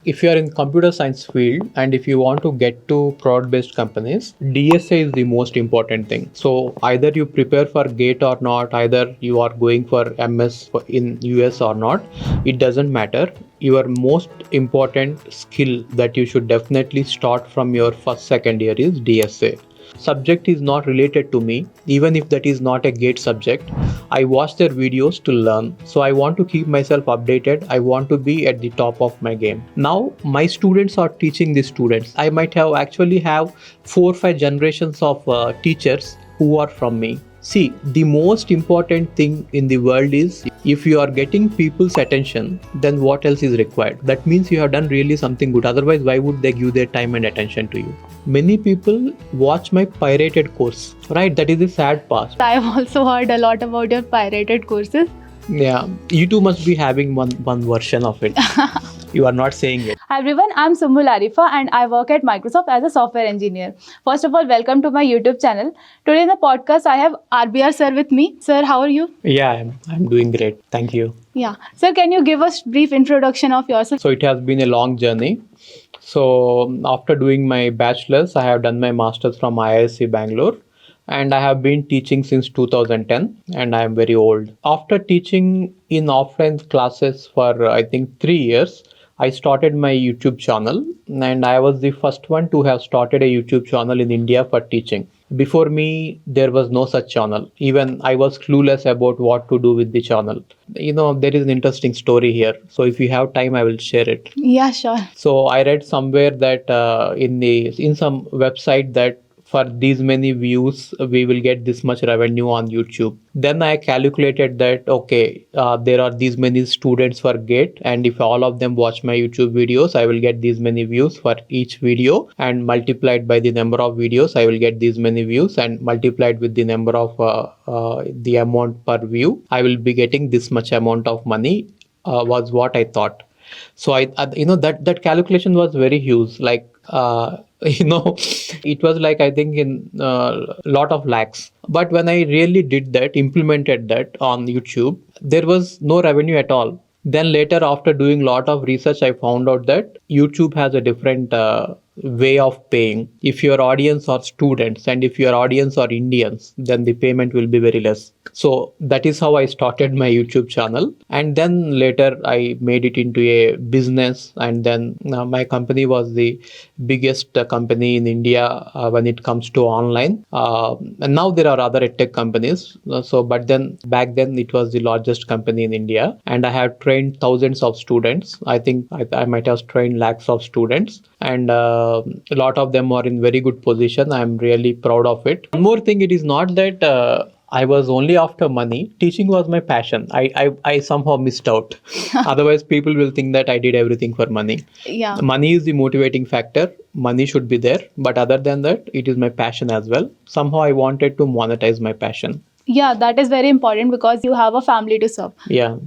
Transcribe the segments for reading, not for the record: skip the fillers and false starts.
If you are in computer science field and if you want to get to product based companies, DSA is the most important thing. So either you prepare for GATE or not, either you are going for MS in US or not, it doesn't matter. Your most important skill that you should definitely start from your first second year is DSA. Subject is not related to me, even if that is not a GATE subject. I watch their videos to learn. So I want to keep myself updated. I want to be at the top of my game. Now my students are teaching the students. I might have actually have 4 or 5 generations of teachers who are from me. See, the most important thing in the world is if you are getting people's attention, then what else is required? That means you have done really something good. Otherwise, why would they give their time and attention to you? Many people watch my pirated course, right? That is the sad part. I've also heard a lot about your pirated courses. Yeah, you too must be having one version of it. You are not saying it. Hi everyone, I'm Shumbul Arifa and I work at Microsoft as a software engineer. First of all, welcome to my YouTube channel. Today in the podcast, I have RBR sir with me. Sir, how are you? Yeah, I'm doing great. Thank you. Yeah. Sir, can you give us brief introduction of yourself? So it has been a long journey. So after doing my bachelor's, I have done my master's from IISc Bangalore. And I have been teaching since 2010 and I am very old. After teaching in offline classes for I think 3 years, I started my YouTube channel and I was the first one to have started a YouTube channel in India for teaching. Before me, there was no such channel. Even I was clueless about what to do with the channel. You know, there is an interesting story here. So if you have time, I will share it. Yeah, sure. So I read somewhere that in some website that for these many views, we will get this much revenue on YouTube. Then I calculated that, okay, there are these many students for GATE, and if all of them watch my YouTube videos, I will get these many views for each video, and multiplied by the number of videos, I will get these many views, and multiplied with the number of the amount per view, I will be getting this much amount of money, was what I thought. So that calculation was very huge. Like, it was like, I think in lot of lakhs. But when I really did that, implemented that on YouTube, there was no revenue at all. Then later, after doing a lot of research, I found out that YouTube has a different way of paying. If your audience are students and if your audience are Indians, then the payment will be very less. So that is how I started my YouTube channel. And then later I made it into a business. And then my company was the biggest company in India when it comes to online. And now there are other tech companies. But then back then it was the largest company in India. And I have trained thousands of students. I think I might have trained lakhs of students. And a lot of them are in very good position. I'm really proud of it. One more thing, it is not that I was only after money. Teaching was my passion. I somehow missed out. Otherwise, people will think that I did everything for money. Yeah. Money is the motivating factor. Money should be there. But other than that, it is my passion as well. Somehow I wanted to monetize my passion. Yeah, that is very important because you have a family to serve. Yeah.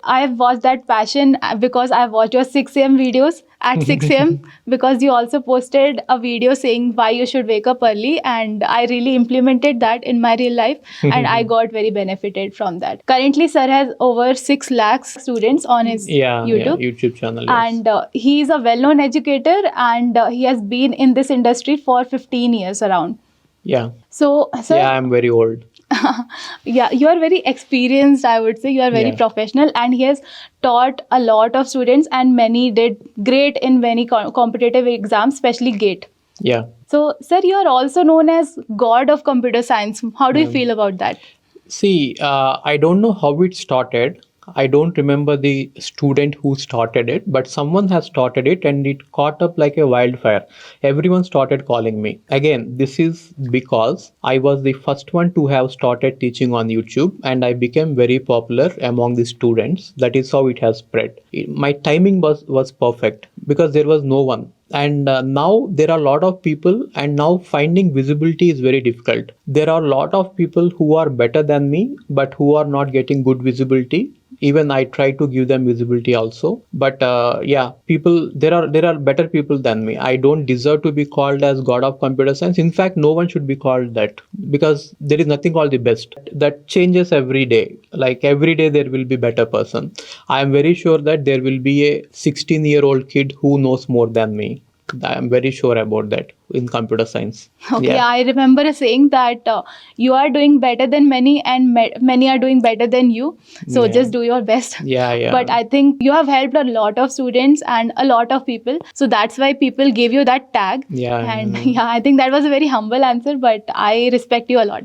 I've watched that passion because I've watched your 6 a.m. videos at 6 a.m. because you also posted a video saying why you should wake up early, and I really implemented that in my real life and I got very benefited from that. Currently, sir has over 6 lakhs students on his YouTube channel. Yes. And he is a well-known educator and he has been in this industry for 15 years around. Yeah. So, sir, yeah, I'm very old. Yeah, you are very experienced, I would say. You are very professional, and he has taught a lot of students and many did great in many competitive exams, especially GATE. Yeah. So, sir, you are also known as God of Computer Science. How do you feel about that? See, I don't know how it started. I don't remember the student who started it, but someone has started it and it caught up like a wildfire. Everyone started calling me. Again, this is because I was the first one to have started teaching on YouTube and I became very popular among the students. That is how it has spread. My timing was perfect because there was no one. And now there are a lot of people, and now finding visibility is very difficult. There are a lot of people who are better than me, but who are not getting good visibility. Even I try to give them visibility also. But yeah, people, there are better people than me. I don't deserve to be called as god of computer science. In fact, no one should be called that, because there is nothing called the best. That changes every day. Like every day there will be better person. I am very sure that there will be a 16-year-old kid who knows more than me. I am very sure about that in computer science. Okay, Yeah. I remember saying that you are doing better than many, and many are doing better than you. So Yeah. just do your best. Yeah, yeah. But I think you have helped a lot of students and a lot of people. So that's why people gave you that tag. Yeah. And yeah, I think that was a very humble answer, but I respect you a lot.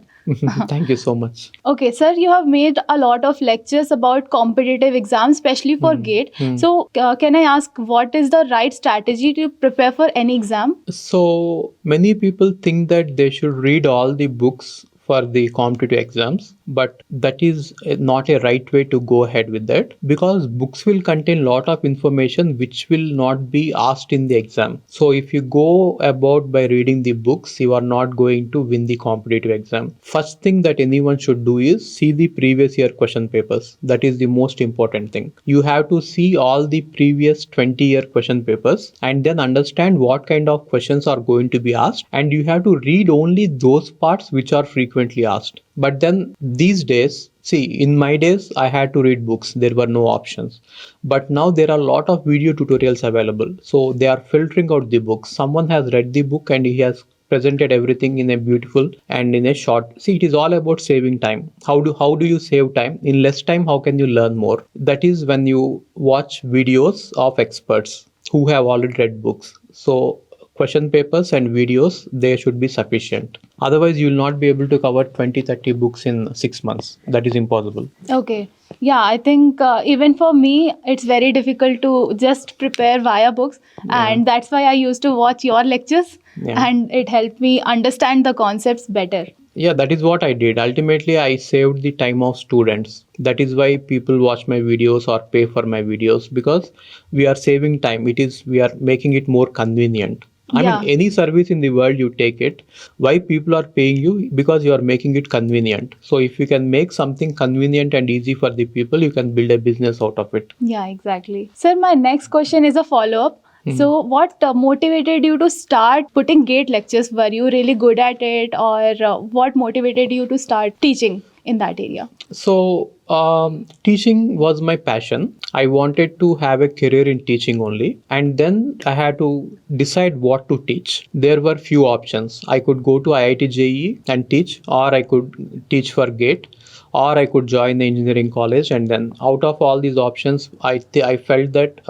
Thank you so much. Okay, sir, you have made a lot of lectures about competitive exams, especially for GATE. So, can I ask what is the right strategy to prepare for any exam? So many people think that they should read all the books for the competitive exams, but that is not a right way to go ahead with that, because books will contain lot of information which will not be asked in the exam. So if you go about by reading the books, you are not going to win the competitive exam. First thing that anyone should do is see the previous year question papers. That is the most important thing. You have to see all the previous 20-year question papers and then understand what kind of questions are going to be asked, and you have to read only those parts which are frequently asked. But then these days, see, in my days, I had to read books. There were no options. But now there are a lot of video tutorials available. So they are filtering out the books. Someone has read the book and he has presented everything in a beautiful and in a short. See, it is all about saving time. How do you save time? In less time, how can you learn more? That is when you watch videos of experts who have already read books. So question papers and videos, they should be sufficient. Otherwise, you will not be able to cover 20-30 books in 6 months. That is impossible. Okay. Yeah, I think even for me, it's very difficult to just prepare via books. And that's why I used to watch your lectures, and it helped me understand the concepts better. Yeah, that is what I did. Ultimately, I saved the time of students. That is why people watch my videos or pay for my videos, because we are saving time. We are making it more convenient. I mean, any service in the world you take it, why people are paying you? Because you are making it convenient. So if you can make something convenient and easy for the people, you can build a business out of it. Yeah, exactly. Sir, my next question is a follow-up. So, what motivated you to start putting GATE lectures? Were you really good at it, or what motivated you to start teaching in that area? So, teaching was my passion. I wanted to have a career in teaching only. And then I had to decide what to teach. There were few options. I could go to IIT JEE and teach, or I could teach for GATE, or I could join the engineering college. And then out of all these options, I felt that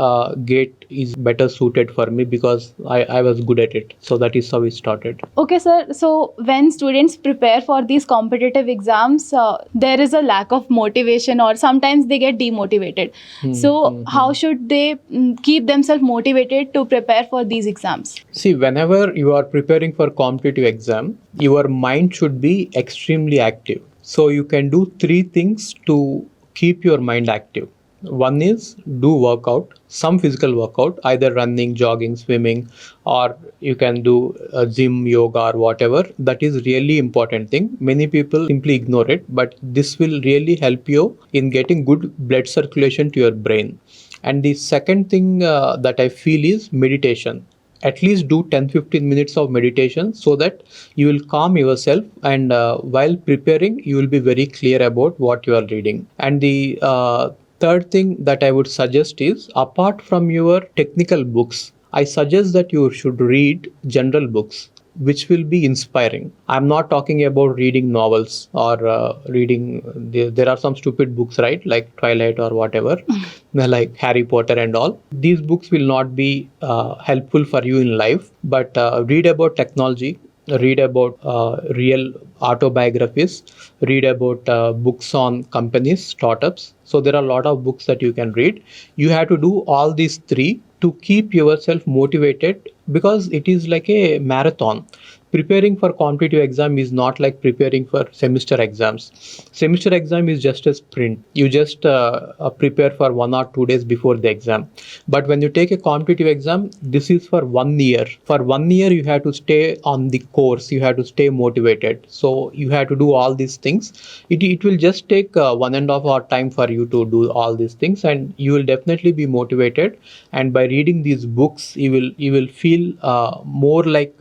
GATE is better suited for me because I was good at it. So that is how we started. Okay, sir. So when students prepare for these competitive exams, there is a lack of motivation, or sometimes they get demotivated. So how should they keep themselves motivated to prepare for these exams? See, whenever you are preparing for competitive exam, your mind should be extremely active. So you can do 3 things to keep your mind active. One is do workout, some physical workout, either running, jogging, swimming, or you can do gym, yoga, or whatever. That is really important thing. Many people simply ignore it, but this will really help you in getting good blood circulation to your brain. And the second thing that I feel is meditation. At least do 10-15 minutes of meditation so that you will calm yourself, and while preparing you will be very clear about what you are reading. And the third thing that I would suggest is, apart from your technical books, I suggest that you should read general books which will be inspiring. I'm not talking about reading novels or reading, there are some stupid books, right? Like Twilight or whatever, like Harry Potter and all. These books will not be helpful for you in life, but read about technology, read about real autobiographies, read about books on companies, startups. So there are a lot of books that you can read. You have to do all these 3 to keep yourself motivated, because it is like a marathon. preparing for competitive exam is not like preparing for semester exams. Semester exam is just a sprint. You just prepare for 1 or 2 days before the exam. But when you take a competitive exam, this is for 1 year. For 1 year, you have to stay on the course. You have to stay motivated. So you have to do all these things. It will just take 1.5 hour time for you to do all these things, and you will definitely be motivated. And by reading these books, you will feel more like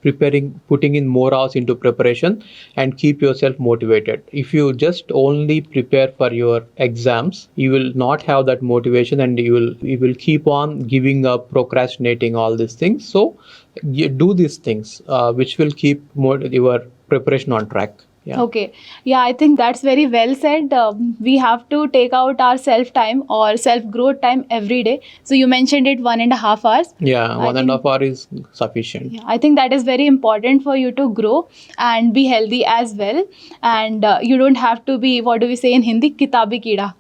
preparing, putting in more hours into preparation, and keep yourself motivated. If you just only prepare for your exams, you will not have that motivation, and you will keep on giving up, procrastinating all these things. So you do these things which will keep your preparation on track. Yeah. Okay. Yeah, I think that's very well said. We have to take out our self time or self growth time every day. So you mentioned it 1.5 hours. Yeah, I one and a think- half hour is sufficient. Yeah, I think that is very important for you to grow and be healthy as well. And you don't have to be, what do we say in Hindi, kitabi kida.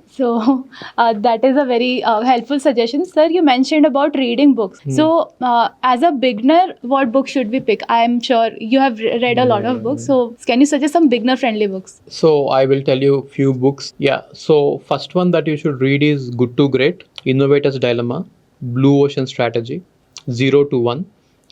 So that is a very helpful suggestion. Sir, you mentioned about reading books. So as a beginner, what book should we pick? I am sure you have read a lot of books. So can you suggest some beginner friendly books? So I will tell you a few books. Yeah. So first one that you should read is Good to Great, Innovator's Dilemma, Blue Ocean Strategy, 0 to 1,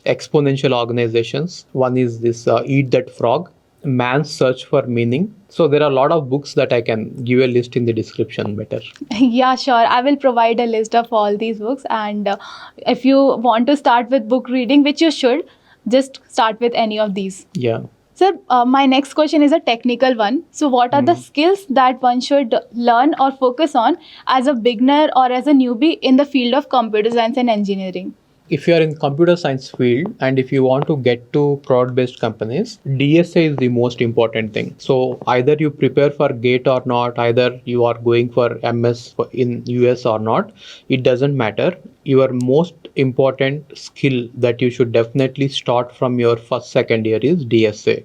Exponential Organizations. One is this Eat That Frog, Man's Search for Meaning. So there are a lot of books that I can give a list in the description better. Yeah, sure. I will provide a list of all these books. And if you want to start with book reading, which you should, just start with any of these. Yeah. Sir, my next question is a technical one. So, what are the skills that one should learn or focus on as a beginner or as a newbie in the field of computer science and engineering? If you are in computer science field and if you want to get to product based companies, DSA is the most important thing. So either you prepare for GATE or not, either you are going for MS in US or not, it doesn't matter. Your most important skill that you should definitely start from your first second year is DSA.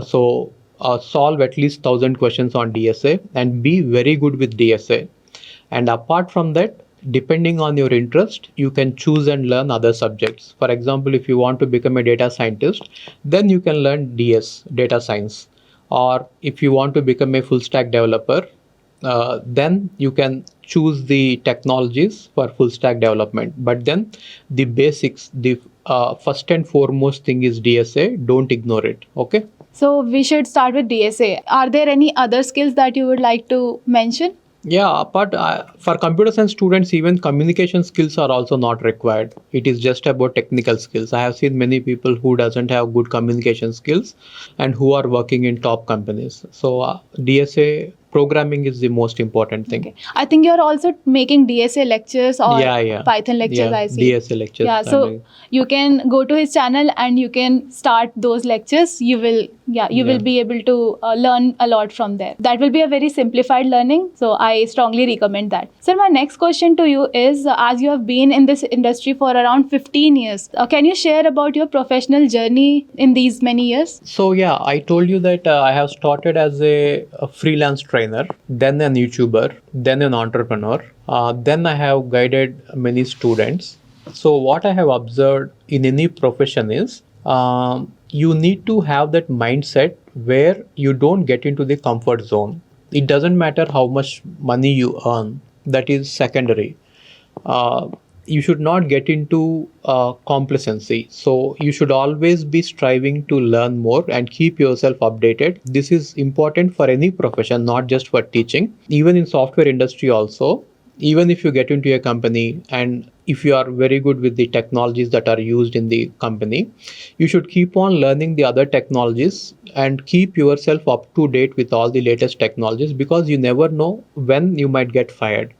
Solve at least 1,000 questions on DSA and be very good with DSA. And apart from that, depending on your interest, you can choose and learn other subjects. For example, if you want to become a data scientist, then you can learn DS, data science. Or if you want to become a full stack developer, then you can choose the technologies for full stack development. But then the basics, the first and foremost thing is DSA. Don't ignore it. Okay. So, we should start with DSA. Are there any other skills that you would like to mention? Yeah, but for computer science students, even communication skills are also not required. It is just about technical skills. I have seen many people who doesn't have good communication skills and who are working in top companies. So DSA programming is the most important thing. Okay. I think you're also making DSA lectures or Yeah. Python lectures, Yeah, I see. DSA lectures. Yeah, so you can go to his channel and you can start those lectures. You will be able to learn a lot from there. That will be a very simplified learning. So I strongly recommend that. Sir, my next question to you is, as you have been in this industry for around 15 years, can you share about your professional journey in these many years? So yeah, I told you that I have started as a freelance trainer, then an YouTuber, then an entrepreneur. Then I have guided many students. So what I have observed in any profession is you need to have that mindset where you don't get into the comfort zone. It doesn't matter how much money you earn. That is secondary. You should not get into complacency. So you should always be striving to learn more and keep yourself updated. This is important for any profession, not just for teaching. Even in software industry also, even if you get into a company and if you are very good with the technologies that are used in the company, you should keep on learning the other technologies and keep yourself up to date with all the latest technologies, because you never know when you might get fired.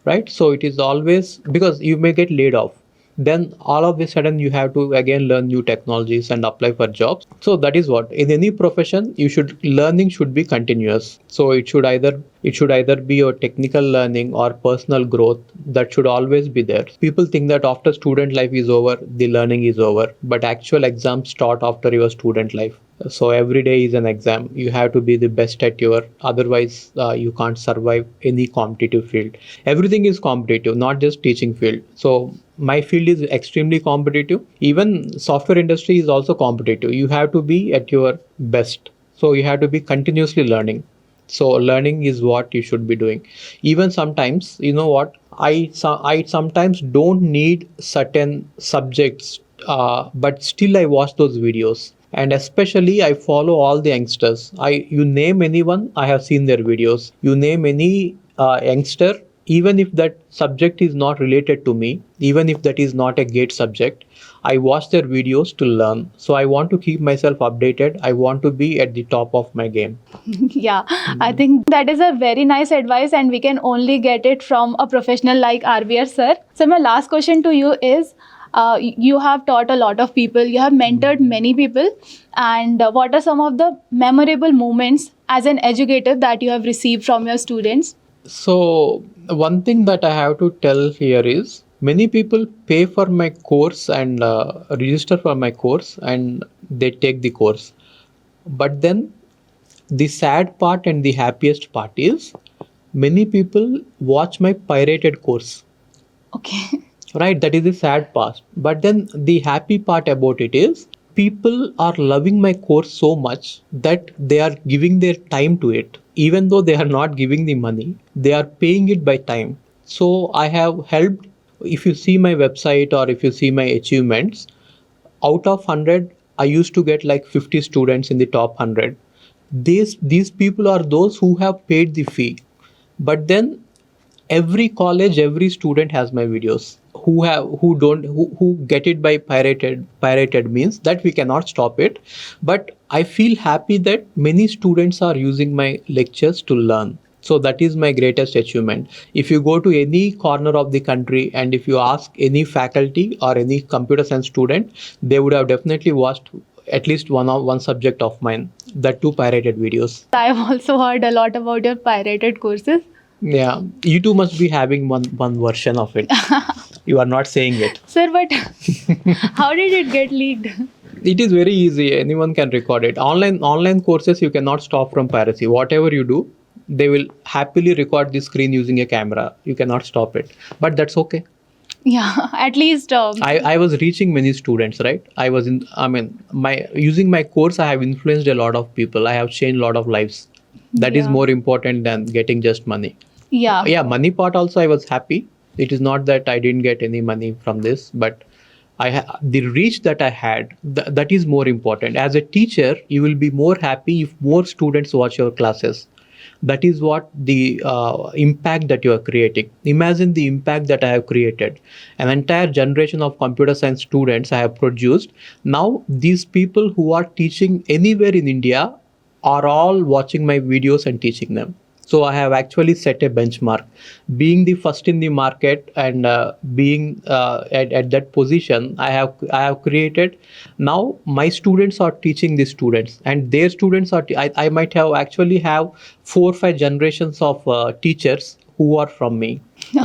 Right? So it is always, because you may get laid off, then all of a sudden you have to again learn new technologies and apply for jobs. So that is what in any profession learning should be continuous. So it should either, It should either be your technical learning or personal growth. That should always be there. People think that after student life is over, the learning is over, but actual exams start after your student life. So every day is an exam. You have to be the best at your, otherwise you can't survive any competitive field. Everything is competitive, not just teaching field. So my field is extremely competitive. Even software industry is also competitive. You have to be at your best. So you have to be continuously learning. So learning is what you should be doing. Even sometimes, you know what, I sometimes don't need certain subjects, but still I watch those videos. And especially I follow all the youngsters. You name anyone, I have seen their videos. You name any youngster, even if that subject is not related to me, even if that is not a gate subject, I watch their videos to learn. So I want to keep myself updated. I want to be at the top of my game. Yeah, I think that is a very nice advice, and we can only get it from a professional like RBR sir. So my last question to you is, you have taught a lot of people, you have mentored many people, and what are some of the memorable moments as an educator that you have received from your students? So one thing that I have to tell here is, many people pay for my course and register for my course and they take the course. But then the sad part and the happiest part is, many people watch my pirated course. Okay. Right, that is the sad part. But then the happy part about it is, people are loving my course so much that they are giving their time to it. Even though they are not giving the money, they are paying it by time. So I have helped. If you see my website or if you see my achievements, out of 100, I used to get like 50 students in the top 100. These people are those who have paid the fee. But then every college, every student has my videos. Who get it by pirated means that we cannot stop it. But I feel happy that many students are using my lectures to learn. So that is my greatest achievement. If you go to any corner of the country and if you ask any faculty or any computer science student, they would have definitely watched at least one subject of mine, that too pirated videos. I've also heard a lot about your pirated courses. Yeah, you too must be having one version of it. You are not saying it. Sir, but how did it get leaked? It is very easy. Anyone can record it. Online courses, you cannot stop from piracy. Whatever you do, they will happily record the screen using a camera. You cannot stop it. But that's okay. Yeah, at least. I was reaching many students, right? My using my course, I have influenced a lot of people. I have changed a lot of lives. That is Yeah. more important than getting just money. Yeah. Yeah, money part also I was happy. It is not that I didn't get any money from this, but the reach that I had, that is more important. As a teacher, you will be more happy if more students watch your classes. That is what the impact that you are creating. Imagine the impact that I have created. An entire generation of computer science students I have produced. Now these people who are teaching anywhere in India are all watching my videos and teaching them. So I have actually set a benchmark. Being the first in the market and being at that position, I have created. Now my students are teaching the students, and their students are. I might have actually have 4 or 5 generations of teachers who are from me.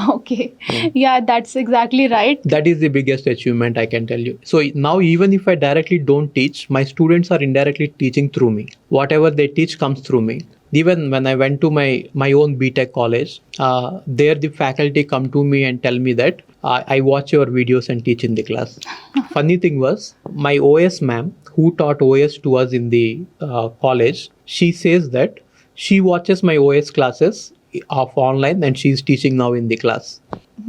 Okay. Yeah, that's exactly right. That is the biggest achievement I can tell you. So now even if I directly don't teach, my students are indirectly teaching through me. Whatever they teach comes through me. Even when I went to my own BTech college, there the faculty come to me and tell me that I watch your videos and teach in the class. Funny thing was, my OS ma'am, who taught OS to us in the college, she says that she watches my OS classes of online and she's teaching now in the class.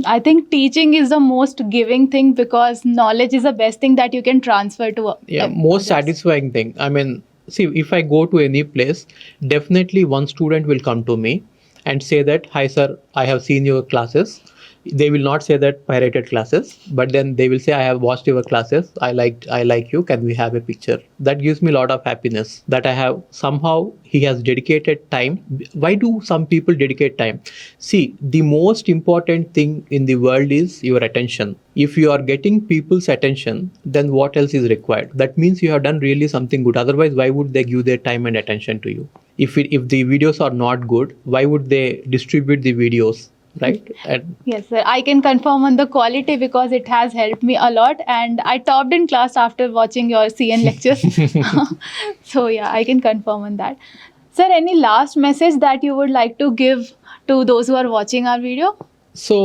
I think teaching is the most giving thing, because knowledge is the best thing that you can transfer to. Most others. satisfying thing. I mean, see, if I go to any place, definitely one student will come to me and say that, hi sir, I have seen your classes. They will not say that pirated classes, but then they will say, I have watched your classes. I like you. Can we have a picture? That gives me a lot of happiness that I have somehow he has dedicated time. Why do some people dedicate time? See, the most important thing in the world is your attention. If you are getting people's attention, then what else is required? That means you have done really something good. Otherwise, why would they give their time and attention to you? if the videos are not good, why would they distribute the videos, right? And Yes, sir. I can confirm on the quality because it has helped me a lot, and I topped in class after watching your CN lectures. So yeah, I can confirm on that. Sir, any last message that you would like to give to those who are watching our video? so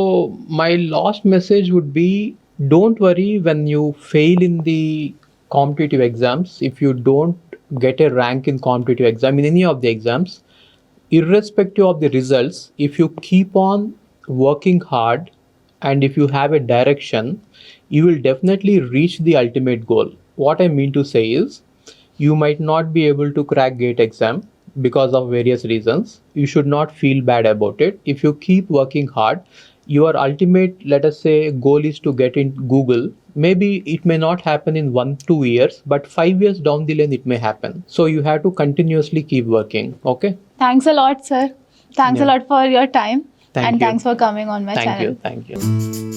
my last message would be, don't worry when you fail in the competitive exams. If you don't get a rank in competitive exam, in any of the exams, irrespective of the results, if you keep on working hard and if you have a direction, you will definitely reach the ultimate goal. What I mean to say is, you might not be able to crack gate exam because of various reasons. You should not feel bad about it. If you keep working hard, your ultimate, let us say, goal is to get in Google. Maybe it may not happen in 1-2 years, but 5 years down the lane it may happen. So you have to continuously keep working. Okay. Thanks a lot, sir. Thanks a Yeah. lot for your time. Thank And you. thanks for coming on my Thank channel. you. Thank you.